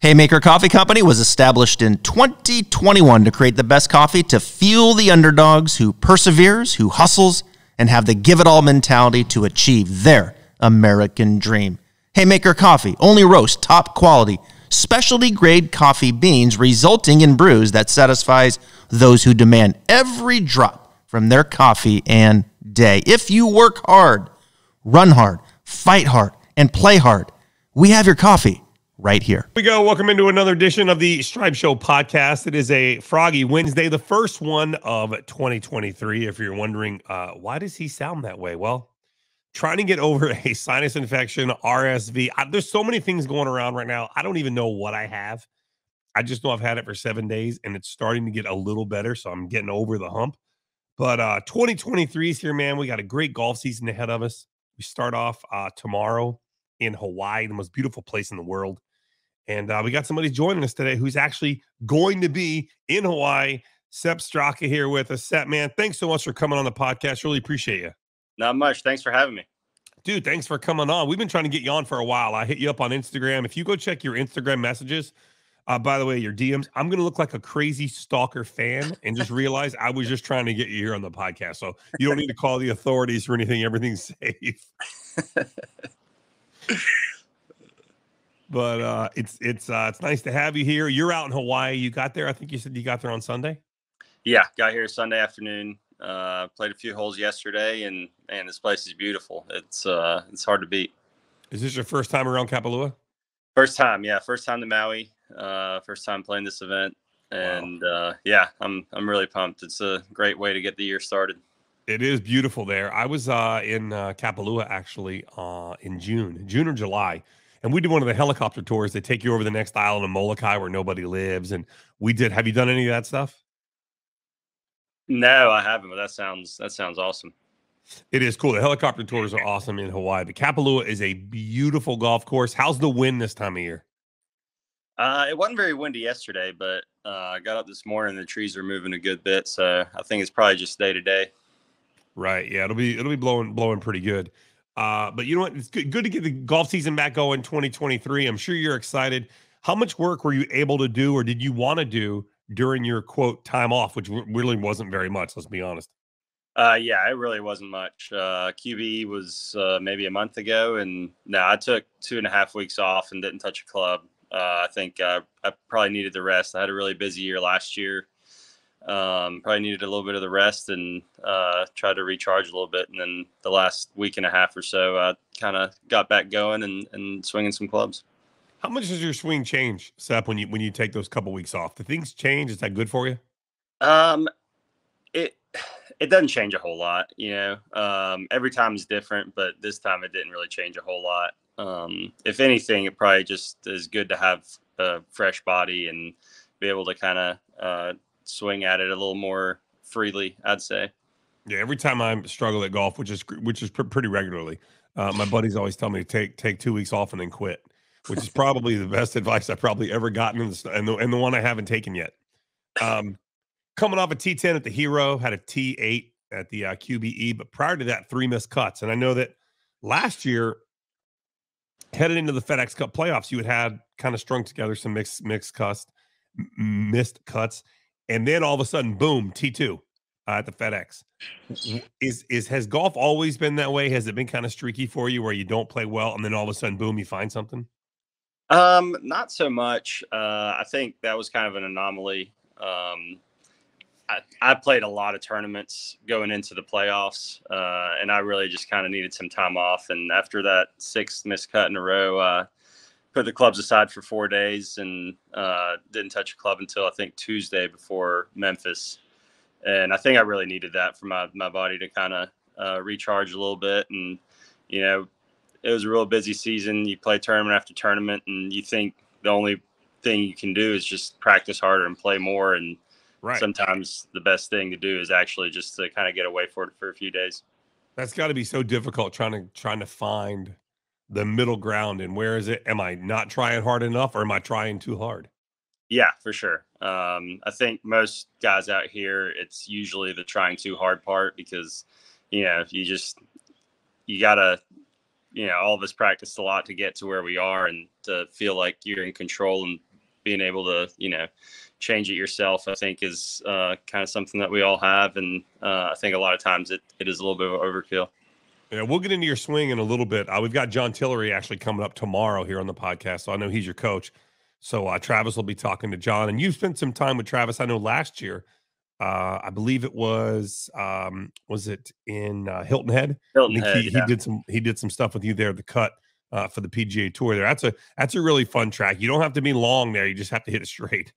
Haymaker Coffee Company was established in 2021 to create the best coffee to fuel the underdogs who perseveres, who hustles, and have the give-it-all mentality to achieve their American dream. Haymaker Coffee only roast top quality, specialty grade coffee beans, resulting in brews that satisfies those who demand every drop from their coffee and day. If you work hard, run hard, fight hard, and play hard, we have your coffee right here. Here we go. Welcome into another edition of the Stripe Show podcast. It is a Froggy Wednesday, the first one of 2023. If you're wondering, why does he sound that way? Well, trying to get over a sinus infection, RSV. There's so many things going around right now. I don't even know what I have. I just know I've had it for 7 days, and it's starting to get a little better, so I'm getting over the hump. But 2023 is here, man. We got a great golf season ahead of us. We start off tomorrow in Hawaii, the most beautiful place in the world. And we got somebody joining us today who's actually going to be in Hawaii. Sepp Straka here with us. Sepp, man, thanks so much for coming on the podcast. Really appreciate you. Not much. Thanks for having me. Dude, thanks for coming on. We've been trying to get you on for a while. I hit you up on Instagram. If you go check your Instagram messages, by the way, your DMs, I'm going to look like a crazy stalker fan and just realize I was just trying to get you here on the podcast. So you don't need to call the authorities or anything. Everything's safe. But it's nice to have you here. You're out in Hawaii. You got there. I think you said you got there on Sunday. Yeah, got here Sunday afternoon. Played a few holes yesterday, and this place is beautiful. It's hard to beat. Is this your first time around Kapalua? First time, yeah. First time to Maui. First time playing this event, and wow. Yeah, I'm really pumped. It's a great way to get the year started. It is beautiful there. I was in Kapalua actually in June or July. And we did one of the helicopter tours. They take you over the next island of Molokai where nobody lives. And we did. Have you done any of that stuff? No, I haven't, but that sounds awesome. It is cool. The helicopter tours are awesome in Hawaii. But Kapalua is a beautiful golf course. How's the wind this time of year? It wasn't very windy yesterday, but I got up this morning and the trees are moving a good bit. So I think it's probably just day to day. Right. Yeah, it'll be blowing pretty good. But you know what? It's good to get the golf season back going 2023. I'm sure you're excited. How much work were you able to do or did you want to do during your, quote, time off, which really wasn't very much, let's be honest? Yeah, it really wasn't much. QBE was maybe a month ago, and no, I took 2.5 weeks off and didn't touch a club. I think I probably needed the rest. I had a really busy year last year. Probably needed a little bit of the rest and tried to recharge a little bit. And then the last week and a half or so, I kind of got back going and swinging some clubs. How much does your swing change, Sepp, when you take those couple weeks off? Do things change? Is that good for you? It doesn't change a whole lot, you know. Every time is different, but this time it didn't really change a whole lot. If anything, it probably just is good to have a fresh body and be able to kind of swing at it a little more freely, I'd say. Yeah, every time I struggle at golf, which is pretty regularly, my buddies always tell me to take 2 weeks off and then quit, which is probably the best advice I've probably ever gotten and the one I haven't taken yet. Coming off a T10 at the Hero, had a T8 at the QBE, but prior to that, 3 missed cuts. And I know that last year, headed into the FedEx Cup playoffs, you had kind of strung together some missed cuts. And then all of a sudden, boom, T2 at the FedEx. Has golf always been that way? Has it been kind of streaky for you where you don't play well and then all of a sudden, boom, you find something? Not so much. I think that was kind of an anomaly. I played a lot of tournaments going into the playoffs, and I really just kind of needed some time off. And after that 6th missed cut in a row, put the clubs aside for 4 days and didn't touch a club until I think Tuesday before Memphis. And I think I really needed that for my body to kind of recharge a little bit. And, you know, it was a real busy season. You play tournament after tournament and you think the only thing you can do is just practice harder and play more. And right. Sometimes the best thing to do is actually just to kind of get away for a few days. That's got to be so difficult trying to find the middle ground. And where is it? Am I not trying hard enough or am I trying too hard? Yeah, for sure. I think most guys out here, it's usually the trying too hard part because, you know, you gotta, you know, all of us practiced a lot to get to where we are and to feel like you're in control and being able to, change it yourself, I think is kind of something that we all have. And I think a lot of times it is a little bit of overkill. Yeah, we'll get into your swing in a little bit. We've got John Tillery actually coming up tomorrow here on the podcast, so I know he's your coach. So Travis will be talking to John, and you spent some time with Travis. I know last year, I believe it was it in Hilton Head? Hilton I think Head, he did some stuff with you there at the cut for the PGA Tour. There, that's a really fun track. You don't have to be long there; you just have to hit it straight.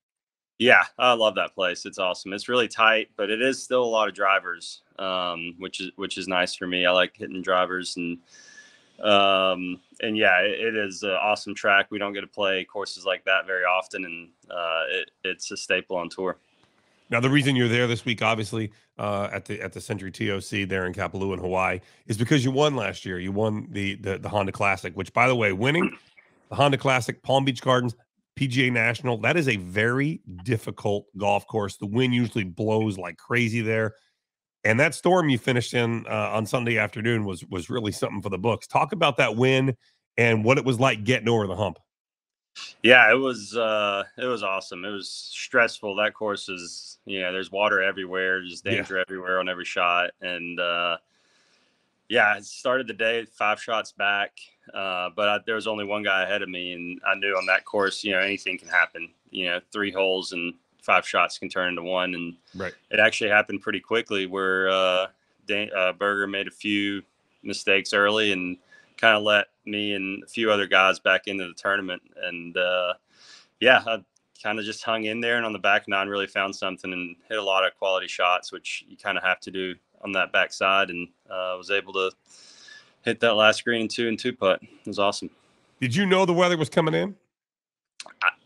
Yeah, I love that place. It's awesome. It's really tight, but it is still a lot of drivers, which is nice for me. I like hitting drivers, and yeah, it is an awesome track. We don't get to play courses like that very often, and it's a staple on tour. Now, the reason you're there this week, obviously, at the Century TOC there in Kapalua in Hawaii, is because you won last year. You won the Honda Classic, which, by the way, winning the Honda Classic, Palm Beach Gardens, PGA National, that is a very difficult golf course. The wind usually blows like crazy there. And that storm you finished in on Sunday afternoon was really something for the books. Talk about that win and what it was like getting over the hump. Yeah, it was awesome. It was stressful. That course is, there's water everywhere, just danger everywhere on every shot. And yeah, I started the day 5 shots back, but there was only one guy ahead of me, and I knew on that course, anything can happen. 3 holes and 5 shots can turn into one, and It actually happened pretty quickly. Where Berger made a few mistakes early and kind of let me and a few other guys back into the tournament, and yeah, I kind of just hung in there, and on the back 9 really found something and hit a lot of quality shots, which you kind of have to do on that backside, and was able to hit that last green in 2 and 2 putt. It was awesome. Did you know the weather was coming in?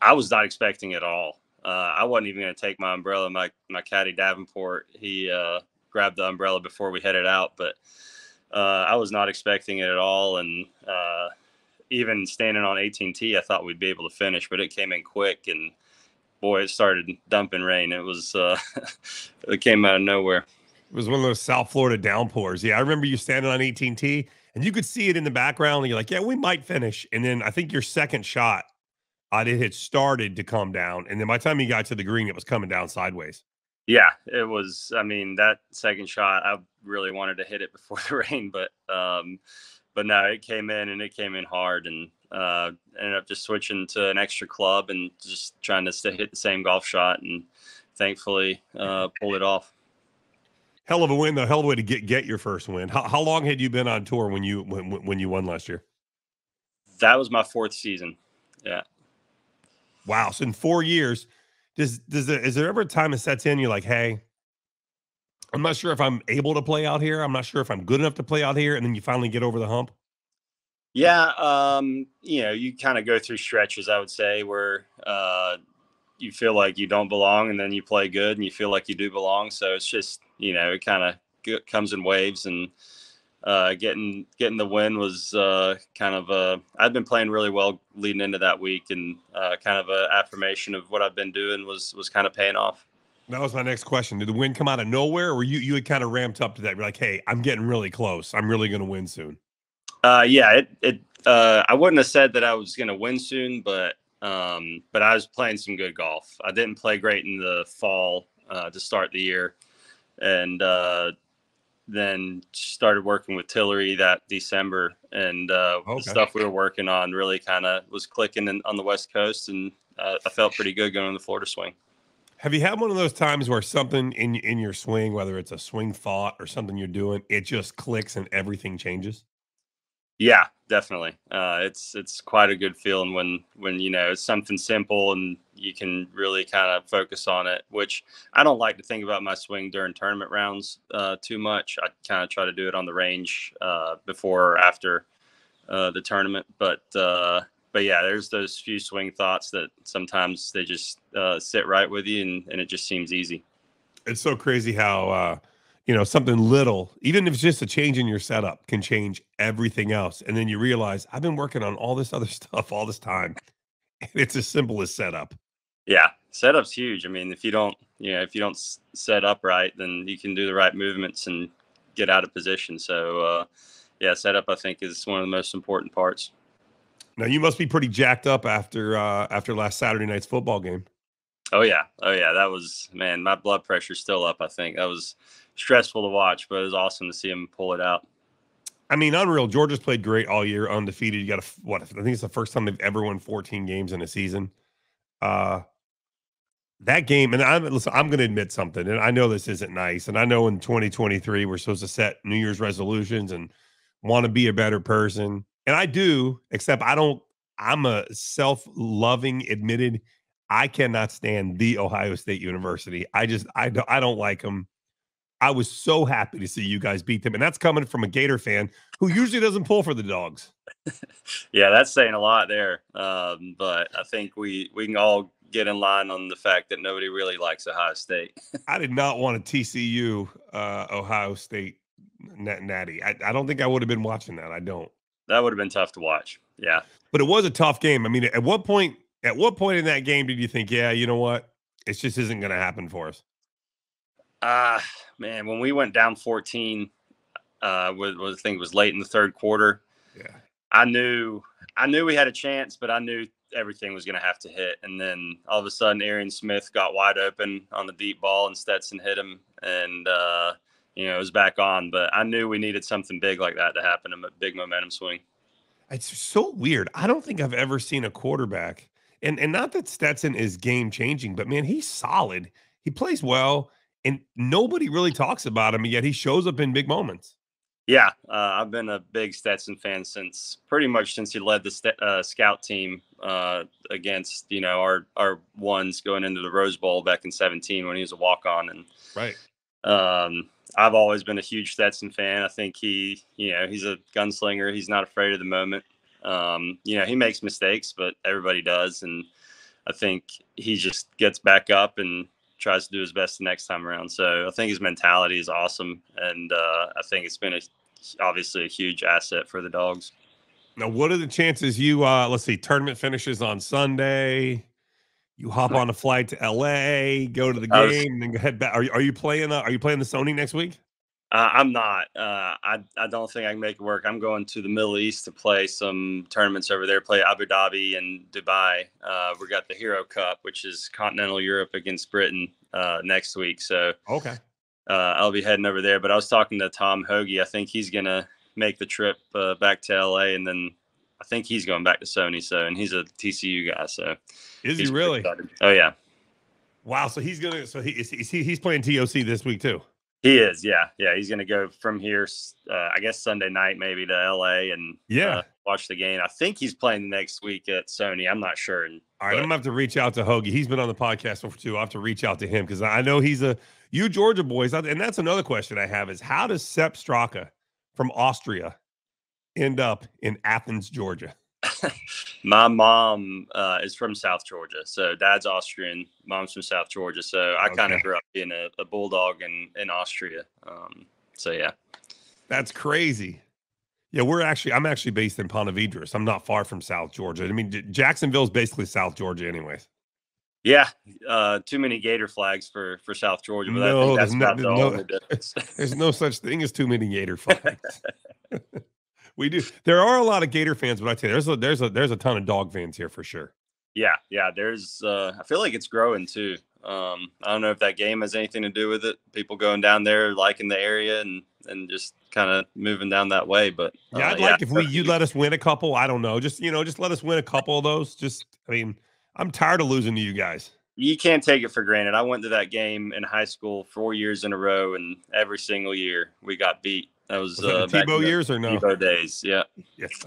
I was not expecting it at all. I wasn't even going to take my umbrella. My caddy Davenport, he grabbed the umbrella before we headed out, but I was not expecting it at all. And even standing on 18T, I thought we'd be able to finish, but it came in quick, and boy, it started dumping rain. It was it came out of nowhere. It was one of those South Florida downpours. Yeah, I remember you standing on 18T, and you could see it in the background, and you're like, yeah, we might finish. And then I think your second shot, it had started to come down. And then by the time you got to the green, it was coming down sideways. Yeah, it was. I mean, that second shot, I really wanted to hit it before the rain, but no, it came in, and it came in hard, and ended up just switching to an extra club and just trying to hit the same golf shot, and thankfully pulled it off. Hell of a win, though. Hell of a way to get your first win. How long had you been on tour when you won last year? That was my 4th season. Yeah. Wow. So in 4 years, is there ever a time it sets in? You're like, hey, I'm not sure if I'm able to play out here. I'm not sure if I'm good enough to play out here. And then you finally get over the hump. Yeah. You kind of go through stretches, I would say, where you feel like you don't belong, and then you play good and you feel like you do belong. So it's just, it kind of comes in waves, and getting the win was kind of I'd been playing really well leading into that week, and kind of an affirmation of what I've been doing was kind of paying off. That was my next question. Did the win come out of nowhere, or you had kind of ramped up to that? You're like, hey, I'm getting really close. I'm really going to win soon. Yeah, I wouldn't have said that I was going to win soon, but I was playing some good golf. I didn't play great in the fall to start the year, and then started working with Tillery that December, and the stuff we were working on really kind of was clicking on the West Coast, and I felt pretty good going on the Florida swing. Have you had one of those times where something in your swing, whether it's a swing thought or something you're doing, it just clicks and everything changes? Yeah, definitely. It's quite a good feeling when it's something simple and you can really kind of focus on it, which I don't like to think about my swing during tournament rounds too much. I kind of try to do it on the range before or after the tournament. But yeah, there's those few swing thoughts that sometimes they just sit right with you, and it just seems easy. It's so crazy how something little, even if it's just a change in your setup, can change everything else. And then you realize I've been working on all this other stuff all this time. And it's as simple as setup. Yeah, setup's huge. I mean, if you don't set up right, then you can do the right movements and get out of position. So, yeah, setup I think is one of the most important parts. Now you must be pretty jacked up after last Saturday night's football game. Oh yeah. That was, man, my blood pressure's still up. I think that was stressful to watch, but it was awesome to see him pull it out. I mean, unreal. Georgia's played great all year, undefeated. You got I think it's the first time they've ever won 14 games in a season. That game, and I'm going to admit something, and I know this isn't nice, and I know in 2023 we're supposed to set New Year's resolutions and want to be a better person, and I do, except I'm a self-loving, admitted, I cannot stand the Ohio State University. I don't like them. I was so happy to see you guys beat them, and that's coming from a Gator fan who usually doesn't pull for the Dogs. Yeah, that's saying a lot there, but I think we can all get in line on the fact that nobody really likes Ohio State. I did not want a TCU Ohio State natty. I don't think I would have been watching that. I don't. That would have been tough to watch. Yeah. But it was a tough game. I mean, at what point in that game did you think, yeah, you know what? It just isn't going to happen for us? Man, when we went down 14, I think it was late in the third quarter. Yeah. I knew we had a chance, but I knew everything was going to have to hit. And then all of a sudden, Arian Smith got wide open on the deep ball and Stetson hit him. And, it was back on. But I knew we needed something big like that to happen, a big momentum swing. It's so weird. I don't think I've ever seen a quarterback. And not that Stetson is game-changing, but, man, he's solid. He plays well, and nobody really talks about him, yet he shows up in big moments. Yeah, I've been a big Stetson fan since he led the scout team against our ones going into the Rose Bowl back in 2017 when he was a walk-on. And right, I've always been a huge Stetson fan. I think he's a gunslinger. He's not afraid of the moment. He makes mistakes, but everybody does, and I think he just gets back up and tries to do his best the next time around. So I think his mentality is awesome, and I think it's been obviously a huge asset for the Dogs. Now, what are the chances tournament finishes on Sunday, you hop on a flight to LA, go to the game, and then head back? Are you playing the Sony next week? I'm not. I don't think I can make it work. I'm going to the Middle East to play some tournaments over there, play Abu Dhabi and Dubai. We got the Hero Cup, which is continental Europe against Britain next week. So okay, I'll be heading over there. But I was talking to Tom Hoagie. I think he's going to make the trip back to LA, and then I think he's going back to Sony. And he's a TCU guy. So is he really? Excited. Oh yeah. Wow. So he's he's playing TOC this week too. He is, yeah. He's going to go from here, I guess Sunday night maybe to LA and watch the game. I think he's playing next week at Sony. I'm not sure. All right, I'm going to have to reach out to Hoagie. He's been on the podcast before too. I'll have to reach out to him because I know he's you Georgia boys. And that's another question I have is how does Sepp Straka from Austria end up in Athens, Georgia? My mom is from South Georgia. So dad's Austrian, mom's from South Georgia. So I kind of grew up being a bulldog in Austria. Yeah. That's crazy. Yeah, I'm actually based in Ponte Vedra. I'm not far from South Georgia. I mean, Jacksonville's basically South Georgia anyways. Yeah. Too many Gator flags for South Georgia. But I think that's about the only difference. There's no such thing as too many Gator flags. We do. There are a lot of Gator fans, but I tell you, there's a ton of Dog fans here for sure. Yeah. There's. I feel like it's growing too. I don't know if that game has anything to do with it. People going down there, liking the area, and just kind of moving down that way. But I'd like if you'd let us win a couple. I don't know. Just let us win a couple of those. I'm tired of losing to you guys. You can't take it for granted. I went to that game in high school 4 years in a row, and every single year we got beat. That was that the Tebow years or no? Tebow days, yeah.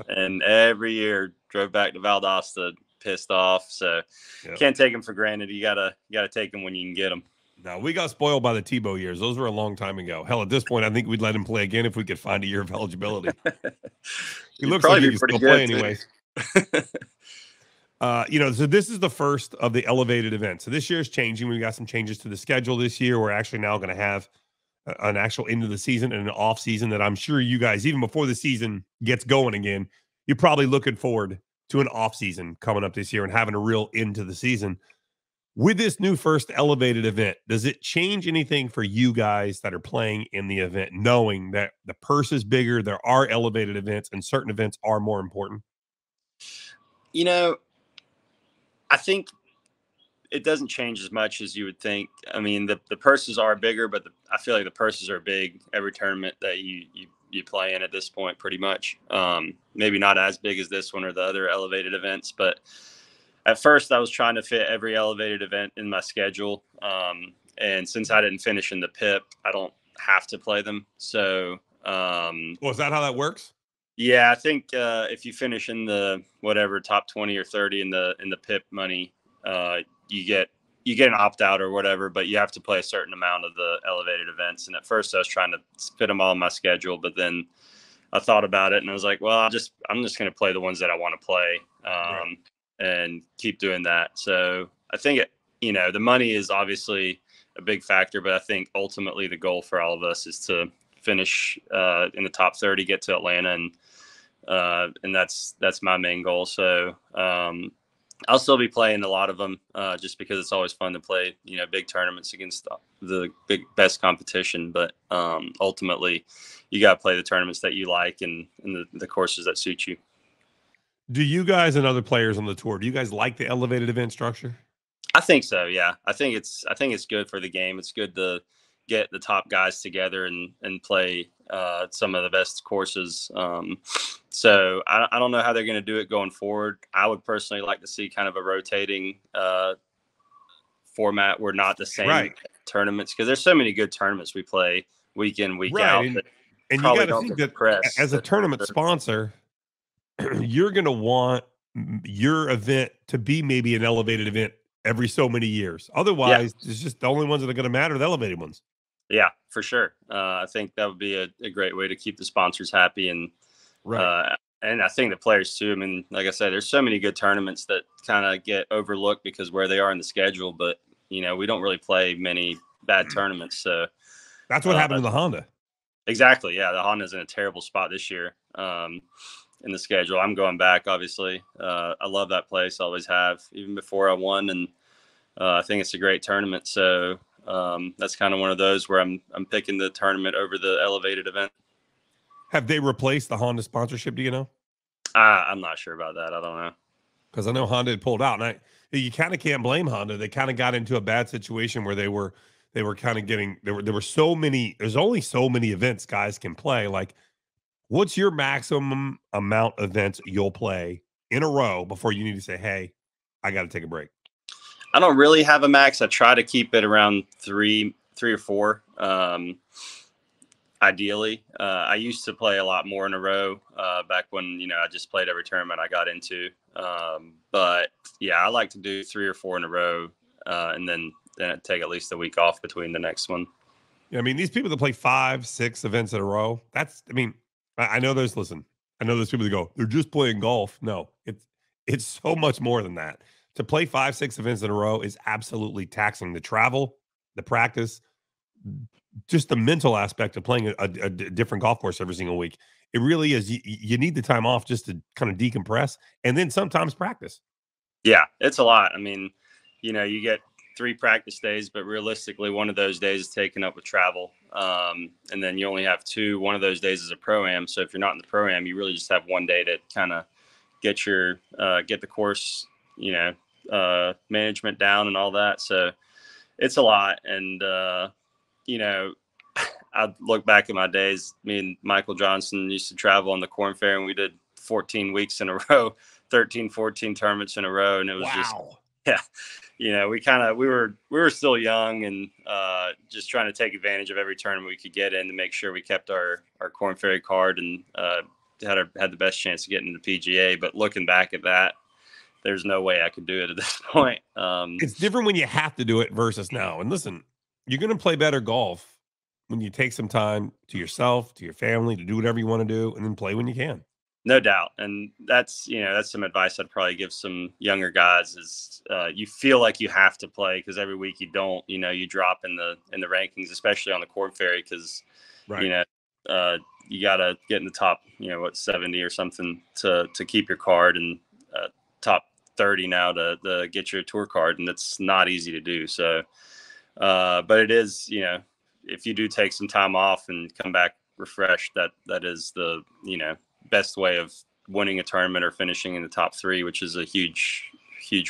And every year drove back to Valdosta pissed off. So can't take them for granted. You gotta take them when you can get them. No, we got spoiled by the Tebow years. Those were a long time ago. Hell, at this point, I think we'd let him play again if we could find a year of eligibility. He looks like he can still play anyways. So this is the first of the elevated events. So this year is changing. We've got some changes to the schedule this year. We're actually now going to have an actual end of the season and an off season that I'm sure you guys, even before the season gets going again, you're probably looking forward to an off season coming up this year and having a real end to the season. With this new first elevated event, does it change anything for you guys that are playing in the event, knowing that the purse is bigger, there are elevated events, and certain events are more important? You know, I think it doesn't change as much as you would think. I mean, the purses are bigger, but I feel like the purses are big every tournament that you play in at this point, pretty much. Maybe not as big as this one or the other elevated events, but at first I was trying to fit every elevated event in my schedule. And since I didn't finish in the PIP, I don't have to play them. So, well, is that how that works? Yeah, I think if you finish in the whatever top 20 or 30 in the PIP money, you get an opt out or whatever, but you have to play a certain amount of the elevated events. And at first I was trying to fit them all in my schedule, but then I thought about it and I was like, well, I'm just going to play the ones that I want to play, Right. and keep doing that. So I think the money is obviously a big factor, but I think ultimately the goal for all of us is to finish in the top 30, get to Atlanta, and that's my main goal. So I'll still be playing a lot of them just because it's always fun to play, big tournaments against the big best competition. But ultimately, you got to play the tournaments that you like and the courses that suit you. Do you guys and other players on the tour, do you guys like the elevated event structure? I think so. Yeah, I think it's good for the game. It's good to get the top guys together and play some of the best courses. So I don't know how they're going to do it going forward. I would personally like to see kind of a rotating format where not the same tournaments, because there's so many good tournaments we play week in, week out. And you got to think that as a tournament sponsor, you're going to want your event to be maybe an elevated event every so many years. Otherwise, it's just the only ones that are going to matter, the elevated ones. Yeah, for sure. I think that would be a great way to keep the sponsors happy. And and I think the players too. I mean, like I said, there's so many good tournaments that kind of get overlooked because where they are in the schedule, but we don't really play many bad tournaments. So that's what happened to the Honda. Exactly. Yeah. The Honda's in a terrible spot this year in the schedule. I'm going back, obviously. I love that place. Always have, even before I won. And I think it's a great tournament. So that's kind of one of those where I'm picking the tournament over the elevated event. Have they replaced the Honda sponsorship? Do you know? I'm not sure about that. I don't know. Because I know Honda had pulled out, and you kind of can't blame Honda. They kind of got into a bad situation where they were kind of getting there were so many. There's only so many events guys can play. Like, what's your maximum amount of events you'll play in a row before you need to say, "Hey, I got to take a break"? I don't really have a max. I try to keep it around three or four. Ideally, I used to play a lot more in a row back when I just played every tournament I got into. But yeah, I like to do 3 or 4 in a row, and then take at least a week off between the next one. Yeah, I mean, these people that play 5, 6 events in a row. I know there's people that go, they're just playing golf. No, it's so much more than that. To play 5, 6 events in a row is absolutely taxing. The travel, the practice, just the mental aspect of playing a different golf course every single week. It really is. You need the time off just to kind of decompress and then sometimes practice. Yeah, it's a lot. I mean, you get 3 practice days, but realistically, one of those days is taken up with travel. And then you only have 2. One of those days is a pro-am. So if you're not in the pro-am, you really just have one day to kind of get the course, management down and all that. So it's a lot. And, I look back at my days. Me and Michael Johnson used to travel on the Corn Fair, and we did 14 weeks in a row, 13, 14 tournaments in a row. And it was we were still young and just trying to take advantage of every tournament we could get in to make sure we kept our Corn Ferry card and had the best chance of getting to the PGA. But looking back at that, there's no way I could do it at this point. It's different when you have to do it versus now. And listen, you're going to play better golf when you take some time to yourself, to your family, to do whatever you want to do, and then play when you can. No doubt. And that's some advice I'd probably give some younger guys is you feel like you have to play because every week you don't, you drop in the rankings, especially on the Corn Ferry because, you got to get in the top, 70 or something to keep your card and top 30 now to get your tour card. And it's not easy to do. So, but it is, if you do take some time off and come back refreshed, that is the, best way of winning a tournament or finishing in the top 3, which is a huge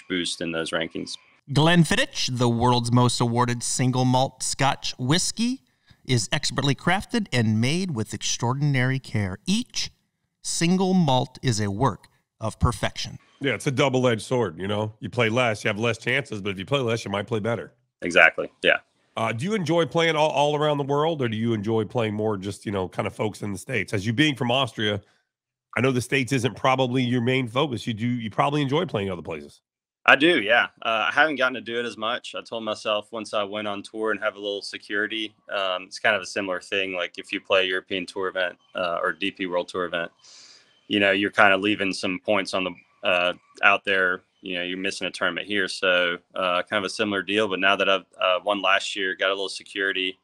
boost in those rankings. Glenfiddich, the world's most awarded single malt Scotch whiskey, is expertly crafted and made with extraordinary care. Each single malt is a work of perfection. Yeah, it's a double-edged sword. You play less, you have less chances, but if you play less, you might play better. Exactly. Yeah. Do you enjoy playing all around the world, or do you enjoy playing more just, kind of folks in the States? As you being from Austria, I know the States isn't probably your main focus. You probably enjoy playing other places. I do, yeah. I haven't gotten to do it as much. I told myself once I went on tour and have a little security, it's kind of a similar thing. Like if you play a European Tour event or DP World Tour event, you're kind of leaving some points on the out there. You're missing a tournament here, so kind of a similar deal. But now that I've won last year, got a little security,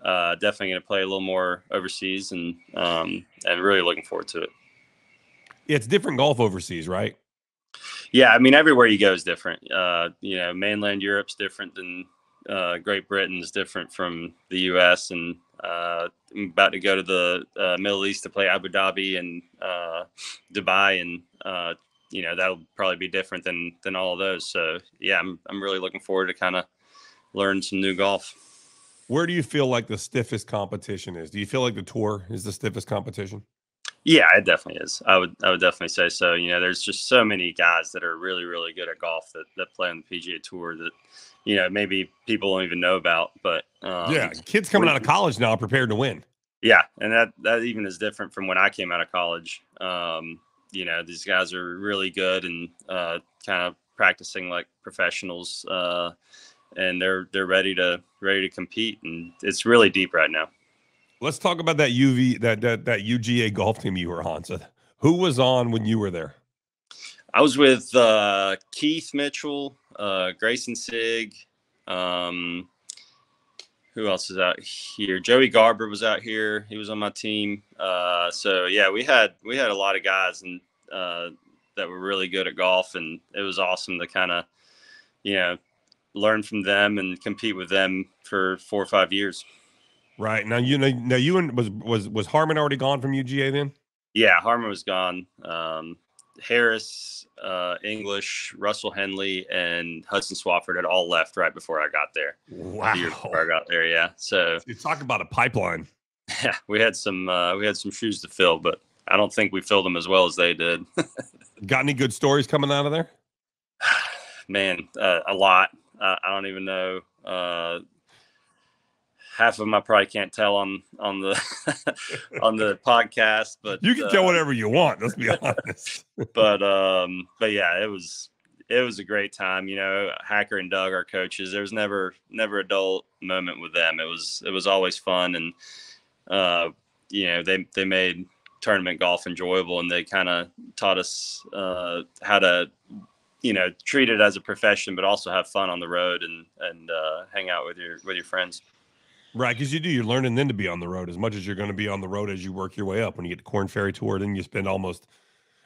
definitely going to play a little more overseas, and really looking forward to it. Yeah, it's different golf overseas, right? Yeah, I mean, everywhere you go is different. Mainland Europe's different than Great Britain's different from the U.S. And I'm about to go to the Middle East to play Abu Dhabi and Dubai, and that'll probably be different than all of those. So yeah, I'm really looking forward to kind of learn some new golf. Where do you feel like the stiffest competition is? Do you feel like the tour is the stiffest competition? Yeah, it definitely is. I would definitely say so. There's just so many guys that are really, really good at golf that play on the PGA Tour that, maybe people don't even know about. But kids coming out of college now are prepared to win. Yeah, and that even is different from when I came out of college. These guys are really good and kind of practicing like professionals, and they're ready to compete, and it's really deep right now. Let's talk about that that UGA golf team you were on. So, who was on when you were there? I was with Keith Mitchell, Grayson Sigg. Who else is out here? Joey Garber was out here. He was on my team. So yeah, we had a lot of guys and that were really good at golf, and it was awesome to kind of learn from them and compete with them for 4 or 5 years. Right. Now, was Harmon already gone from UGA then? Yeah, Harmon was gone. Harris, English, Russell Henley, and Hudson Swafford had all left right before I got there. Wow. The year before I got there, yeah. So you talk about a pipeline. Yeah, we had some shoes to fill, but I don't think we filled them as well as they did. Got any good stories coming out of there? Man, a lot. I don't even know. Half of them I probably can't tell on the on the podcast, but you can tell whatever you want. Let's be honest. But yeah, it was a great time. Hacker and Doug, our coaches, there was never a dull moment with them. It was always fun, and they made tournament golf enjoyable, and they kind of taught us how to treat it as a profession, but also have fun on the road and hang out with your friends. Right, because you're learning then to be on the road as much as you're going to be on the road as you work your way up. When you get to Corn Ferry Tour, then you spend almost.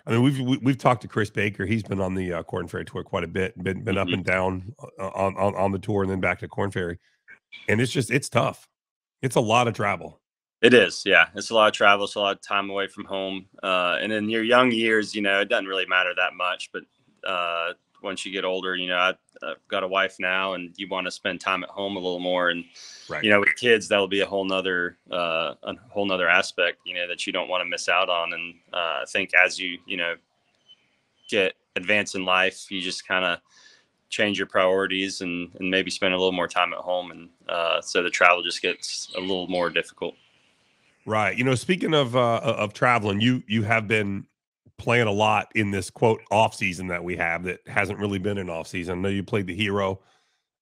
I mean, we've talked to Chris Baker. He's been on the Corn Ferry Tour quite a bit, been up and down on the tour, and then back to Corn Ferry, and it's tough. It's a lot of travel. It is, yeah. It's a lot of travel. It's a lot of time away from home, and in your young years, it doesn't really matter that much, but once you get older, I've got a wife now, and you want to spend time at home a little more. And, right. With kids, that'll be a whole nother aspect, that you don't want to miss out on. And I think as you, get advanced in life, you just kind of change your priorities and maybe spend a little more time at home. And so the travel just gets a little more difficult. Right. Speaking of traveling, you have been playing a lot in this quote off season that we have that hasn't really been an off season. I know you played the Hero,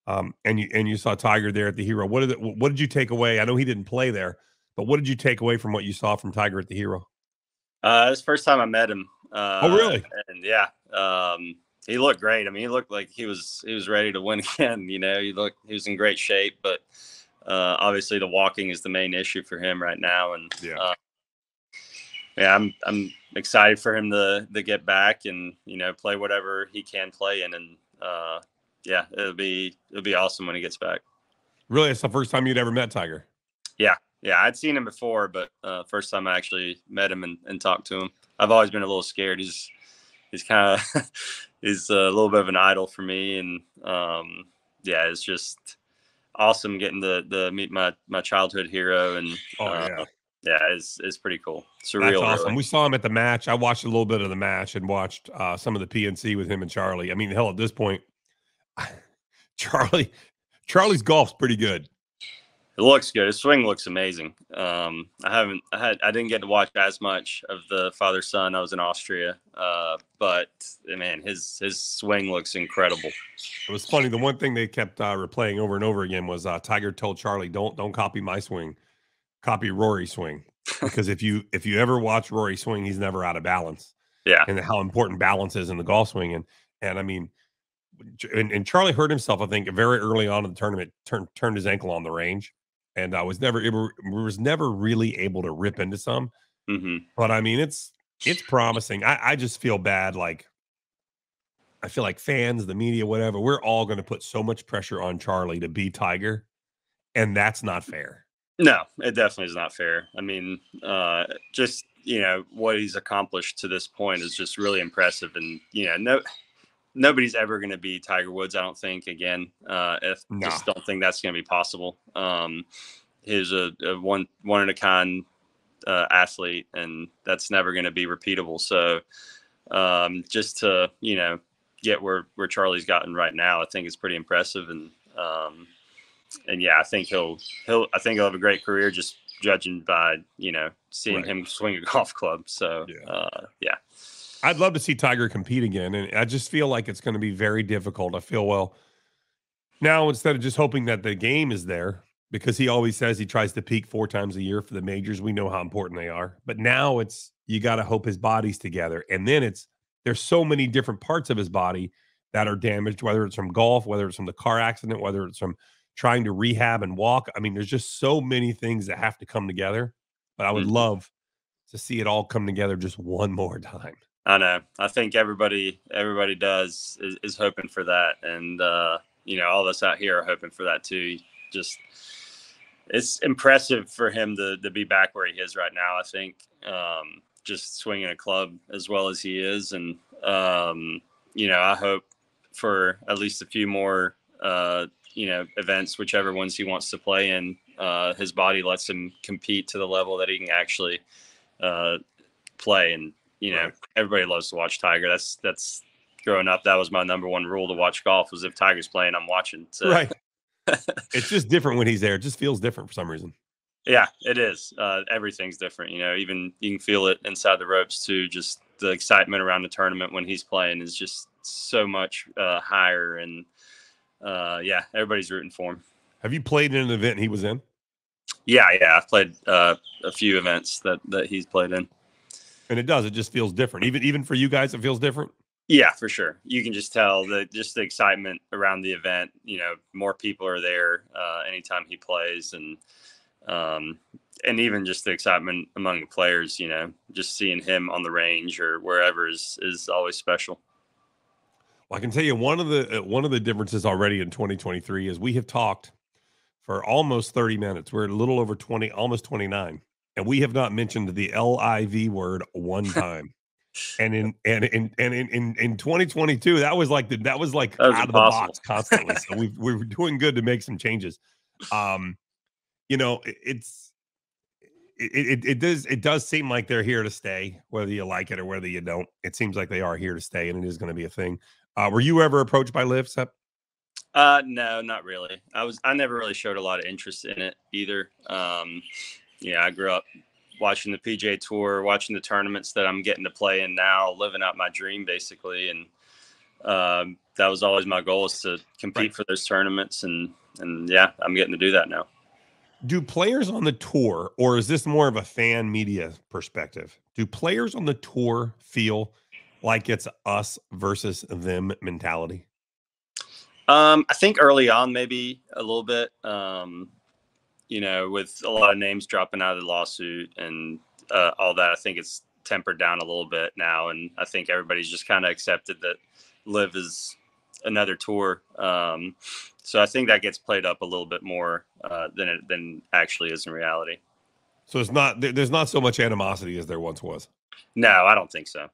and you saw Tiger there at the Hero. What did you take away? I know he didn't play there, but what did you take away from what you saw from Tiger at the Hero? It was the first time I met him. Oh, really? And yeah, he looked great. I mean, he looked like he was ready to win again. He was in great shape, but obviously the walking is the main issue for him right now. And I'm excited for him to get back and play whatever he can play in, and it'll be awesome when he gets back. Really, it's the first time you'd ever met Tiger. Yeah, Yeah, I'd seen him before, but first time I actually met him and talked to him. I've always been a little scared. He's kind of he's a little bit of an idol for me, and yeah, it's just awesome getting to meet my childhood hero, and Oh yeah, yeah, it's pretty cool, that's surreal, awesome. really. We saw him at the match. I watched a little bit of the match and watched some of the PNC with him and Charlie. I mean, hell, at this point, Charlie's golf's pretty good. It looks good. His swing looks amazing. I didn't get to watch as much of the father son. I was in Austria, but man, his swing looks incredible. It was funny. The one thing they kept replaying over and over again was Tiger told Charlie, "Don't copy my swing, copy Rory's swing." Because if you ever watch Rory swing, he's never out of balance, Yeah. and how important balance is in the golf swing. And I mean, and Charlie hurt himself, I think, very early on in the tournament, turned his ankle on the range, and I was never really able to rip into some. Mm-hmm. But I mean, it's promising. I just feel bad. Like, I feel like fans, the media, whatever, we're all going to put so much pressure on Charlie to be Tiger, and that's not fair. No, it definitely is not fair. I mean, just what he's accomplished to this point is just really impressive, and nobody's ever going to be Tiger Woods, I don't think. Again, just don't think that's going to be possible. He's a one in a kind athlete, and that's never going to be repeatable. So, just to get where Charlie's gotten right now, I think is pretty impressive, and yeah, I think he'll have a great career, just judging by seeing him swing a golf club. So yeah. I'd love to see Tiger compete again, and I just feel like it's going to be very difficult. I feel, well, now instead of just hoping that the game is there, because he always says he tries to peak 4 times a year for the majors. We know how important they are, but now it's, you got to hope his body's together, and then there's so many different parts of his body that are damaged, whether it's from golf, whether it's from the car accident, whether it's from trying to rehab and walk. I mean, there's just so many things that have to come together, but I would love to see it all come together just one more time. I know. I think everybody is hoping for that. And, all of us out here are hoping for that too. Just, it's impressive for him to be back where he is right now. I think, just swinging a club as well as he is. And, I hope for at least a few more, events, whichever ones he wants to play in, his body lets him compete to the level that he can actually, play. And, everybody loves to watch Tiger. That's growing up. That was my number one rule to watch golf, was if Tiger's playing, I'm watching. So. Right. It's just different when he's there. It just feels different for some reason. Yeah, it is. Everything's different. Even you can feel it inside the ropes too. Just the excitement around the tournament when he's playing is just so much higher. And yeah, everybody's rooting for him. Have you played in an event he was in? Yeah. I've played a few events that he's played in. And it just feels different. Even for you guys, it feels different. Yeah, for sure. You can just tell that just the excitement around the event, more people are there anytime he plays, and even just the excitement among the players, just seeing him on the range or wherever is always special. Well, I can tell you one of the differences already in 2023 is we have talked for almost 30 minutes. We're a little over 20, almost 29. And we have not mentioned the LIV word one time. And in 2022, that was like out of the box constantly. So we're doing good to make some changes. It does seem like they're here to stay, whether you like it or whether you don't. It seems like they are here to stay, and it is going to be a thing. Were you ever approached by LIV, Sepp? No, not really. I never really showed a lot of interest in it either. I grew up watching the PGA Tour, watching the tournaments that I'm getting to play in now, living out my dream basically. And that was always my goal, is to compete for those tournaments. And yeah, I'm getting to do that now. Do players on the tour, or is this more of a fan media perspective? Do players on the tour feel like it's us versus them mentality? I think early on, maybe a little bit, with a lot of names dropping out of the lawsuit and all that, I think it's tempered down a little bit now. And I think everybody's just kind of accepted that LIV is another tour. So I think that gets played up a little bit more than actually is in reality. So there's not so much animosity as there once was. No, I don't think so.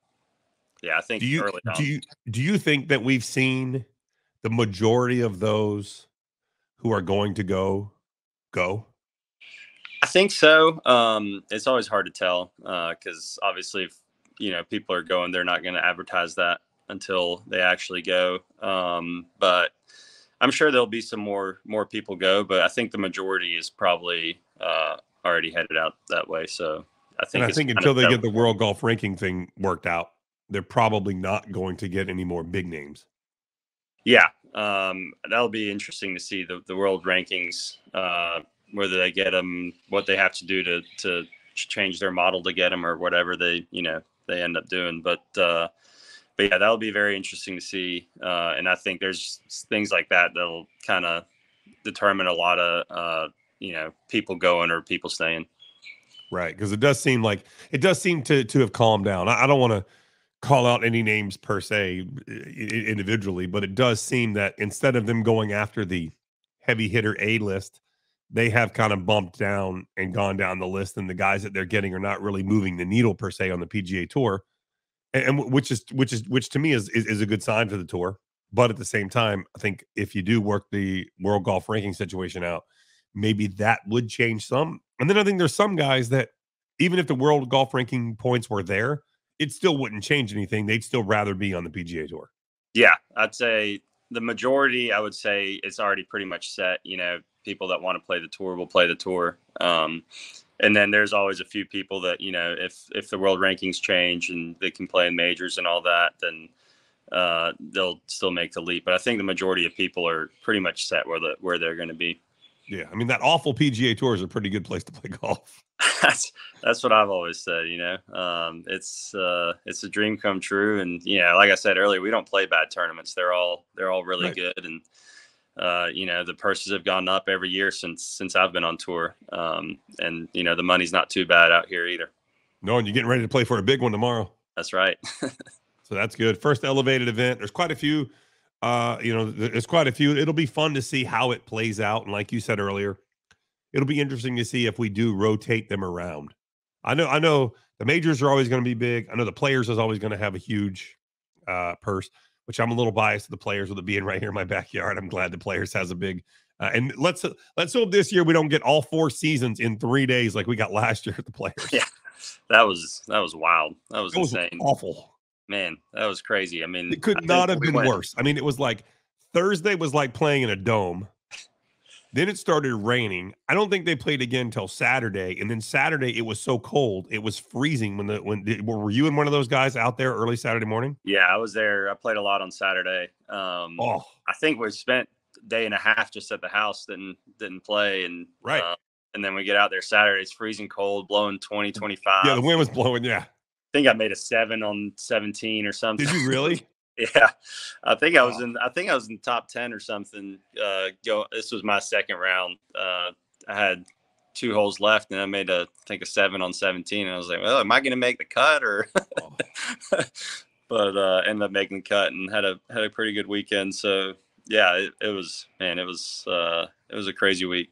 Yeah, I think Do early on. do you think that we've seen the majority of those who are going to go? I think so. It's always hard to tell because obviously, if people are going, they're not going to advertise that until they actually go. But I'm sure there'll be some more people go. But I think the majority is probably already headed out that way. So I think until they get the world golf ranking thing worked out, they're probably not going to get any more big names. Yeah, that'll be interesting to see the world rankings. Whether they get them, what they have to do to change their model to get them, or whatever they end up doing. But yeah, that'll be very interesting to see. And I think there's things like that'll kind of determine a lot of people going or people staying. Right, because it does seem to have calmed down. I don't want to call out any names per se individually, but it does seem that instead of them going after the heavy hitter A list, they have kind of bumped down and gone down the list, and the guys that they're getting are not really moving the needle per se on the PGA Tour, and which to me is a good sign for the tour. But at the same time, I think if you do work the world golf ranking situation out, maybe that would change some. And then I think there's some guys that even if the world golf ranking points were there, it still wouldn't change anything. They'd still rather be on the PGA Tour. Yeah, I'd say the majority, I would say it's already pretty much set. People that want to play the tour will play the tour. And then there's always a few people that, if the world rankings change and they can play in majors and all that, then they'll still make the leap. But I think the majority of people are pretty much set where they're going to be. Yeah, I mean, that awful PGA Tour is a pretty good place to play golf. That's what I've always said. It's a dream come true, and like I said earlier, we don't play bad tournaments. They're all really right. Good, and the purses have gone up every year since I've been on tour, and the money's not too bad out here either. No, and you're getting ready to play for a big one tomorrow. That's right. So that's good. First elevated event. There's quite a few. There's quite a few. It'll be fun to see how it plays out. And like you said earlier, it'll be interesting to see if we do rotate them around. I know the majors are always going to be big. I know the Players is always going to have a huge purse, which I'm a little biased to the Players with it being right here in my backyard. I'm glad the Players has a big, and let's hope this year we don't get all 4 seasons in 3 days like we got last year at the Players. Yeah, that was wild. That was insane. Awful. Man, that was crazy. I mean, it could not have been worse. I mean, it was like Thursday was like playing in a dome. Then it started raining. I don't think they played again until Saturday. And then Saturday, it was so cold. It was freezing. Were you and one of those guys out there early Saturday morning? Yeah, I was there. I played a lot on Saturday. I think we spent a day and a half just at the house, didn't play. And right. And then we get out there Saturday. It's freezing cold, blowing 20, 25. Yeah, the wind was blowing. Yeah. I think I made a 7 on 17 or something. Did you really? Yeah, I think I was in top 10 or something. This was my second round. I had 2 holes left, and I made a 7 on 17. And I was like, well, am I going to make the cut or? But ended up making the cut and had a pretty good weekend. So yeah, it was a crazy week.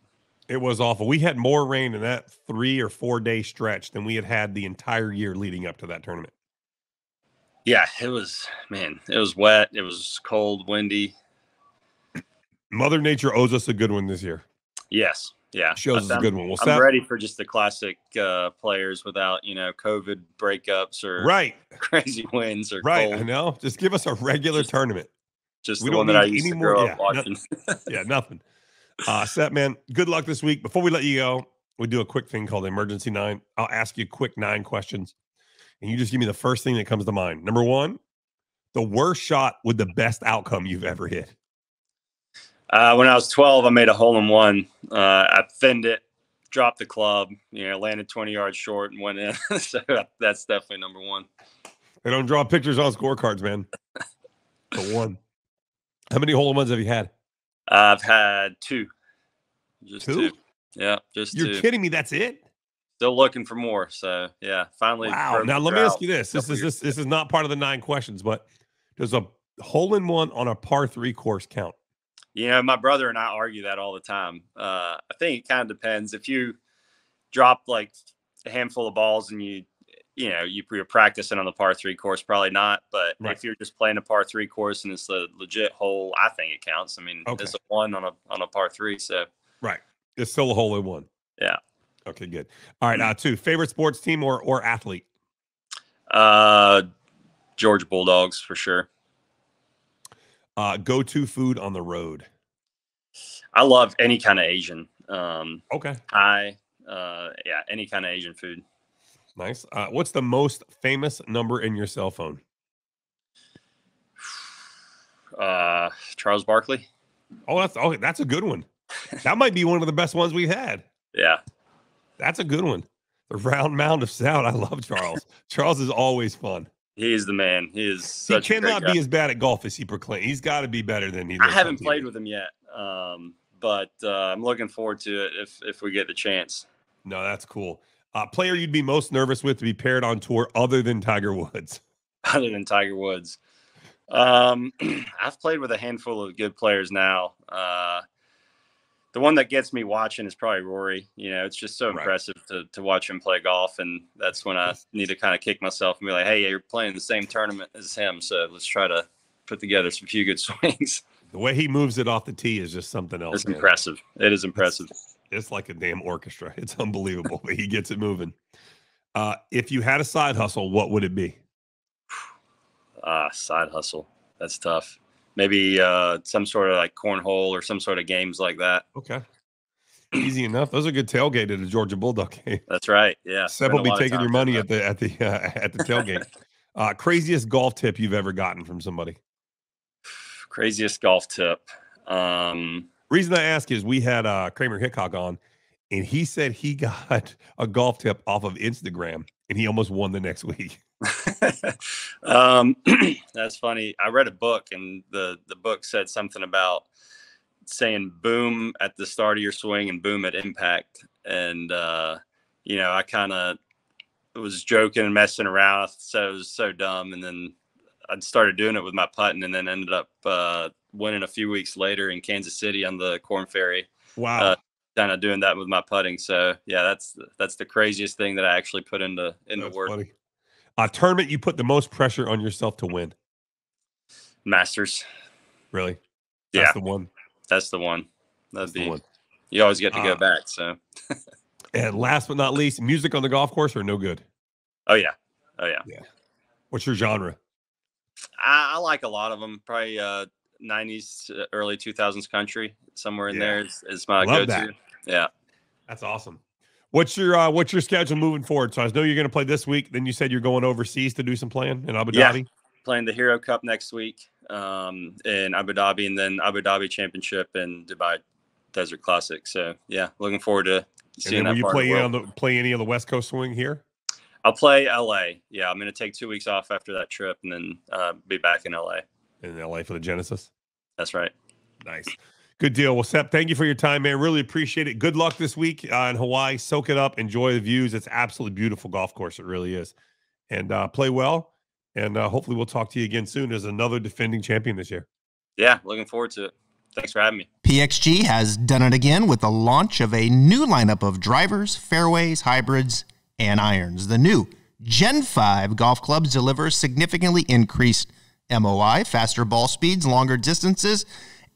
It was awful. We had more rain in that 3 or 4 day stretch than we had the entire year leading up to that tournament. Yeah, it was wet. It was cold, windy. Mother Nature owes us a good one this year. Yes. Yeah. Shows us a good one. Well, I'm ready for just the classic Players without, COVID breakups or crazy wins or right. cold. I know. Just give us a regular tournament. Just the one that I used to grow up watching. Nothing. Sepp, man, good luck this week. Before we let you go, we do a quick thing called Emergency 9. I'll ask you quick 9 questions, and you just give me the first thing that comes to mind. Number 1, the worst shot with the best outcome you've ever hit. When I was 12, I made a hole-in-one. I thinned it, dropped the club, landed 20 yards short and went in. So that's definitely number 1. They don't draw pictures on scorecards, man. The 1. How many hole-in-ones have you had? I've had 2. Just 2? Yeah, just You're 2. You're kidding me. That's it? Still looking for more. So, yeah, finally. Wow. Now, let me ask you this. This is not part of the 9 questions, but does a hole-in-one on a par 3 course count? My brother and I argue that all the time. I think it kind of depends. If you drop like a handful of balls and you're practicing on the par 3 course, probably not. But Right. if you're just playing a par 3 course and it's a legit hole, I think it counts. I mean, Okay. it's a 1 on a par 3. So Right. It's still a hole in 1. yeah. Okay, good. All right. 2, favorite sports team or athlete? Georgia Bulldogs for sure. Go-to food on the road. I love any kind of Asian. Okay. Any kind of Asian food. Nice. What's the most famous number in your cell phone? Charles Barkley. Oh, that's a good one. That might be one of the best ones we've had. Yeah. That's a good one. The round mound of sound. I love Charles. Charles is always fun. He is the man. He is such He a great cannot guy. be as bad at golf as he proclaims. He's got to be better than he. I haven't played with him yet, but I'm looking forward to it if we get the chance. No, that's cool. Player you'd be most nervous with to be paired on tour other than Tiger Woods? Other than Tiger Woods. I've played with a handful of good players now. The one that gets me watching is probably Rory. It's just so impressive to watch him play golf. And that's when I need to kind of kick myself and be like, hey, you're playing the same tournament as him. So let's try to put together some few good swings. The way he moves it off the tee is just something else. It's impressive. It is impressive. It's like a damn orchestra. It's unbelievable, but he gets it moving. If you had a side hustle, what would it be? Side hustle. That's tough. Maybe some sort of like cornhole or some sort of games like that. Okay. Easy enough. Those are good tailgate at a Georgia Bulldog game. That's right. Yeah. Sepp will be taking your money at the tailgate. Craziest golf tip you've ever gotten from somebody? Craziest golf tip. Reason I ask is we had Kramer Hickok on, and he said he got a golf tip off of Instagram, and he almost won the next week. That's funny. I read a book, and the book said something about saying boom at the start of your swing and boom at impact. And I kind of was joking and messing around, so it was so dumb. And then I started doing it with my putting, and then ended up winning a few weeks later in Kansas City on the Corn Ferry. Wow. Kind of doing that with my putting. So yeah, that's the craziest thing that I actually put into work. Funny. Tournament you put the most pressure on yourself to win? Masters. Really? That's the one. That's the one. That's the one. You always get to go back. So. And last but not least, music on the golf course or no good? Oh yeah. Yeah. What's your genre? I like a lot of them. Probably 90s, early 2000s country. Somewhere in there is my go-to. That. Yeah. That's awesome. What's your schedule moving forward? So I know you're going to play this week. Then you said you're going overseas to do some playing in Abu Dhabi. Playing the Hero Cup next week in Abu Dhabi, and then Abu Dhabi Championship and Dubai Desert Classic. So yeah, looking forward to seeing that. Will you play any of the West Coast swing here? I'll play LA. Yeah, I'm going to take 2 weeks off after that trip, and then be back in LA. In LA for the Genesis. That's right. Nice. Good deal. Well, Sepp, thank you for your time, man. Really appreciate it. Good luck this week in Hawaii. Soak it up. Enjoy the views. It's absolutely beautiful golf course. It really is. And play well. And hopefully we'll talk to you again soon as another defending champion this year. Yeah, looking forward to it. Thanks for having me. PXG has done it again with the launch of a new lineup of drivers, fairways, hybrids, and irons. The new Gen 5 golf clubs deliver significantly increased MOI, faster ball speeds, longer distances,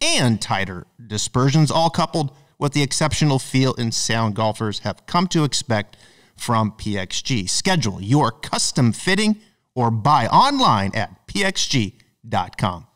and tighter dispersions, all coupled with the exceptional feel and sound golfers have come to expect from PXG. Schedule your custom fitting or buy online at pxg.com.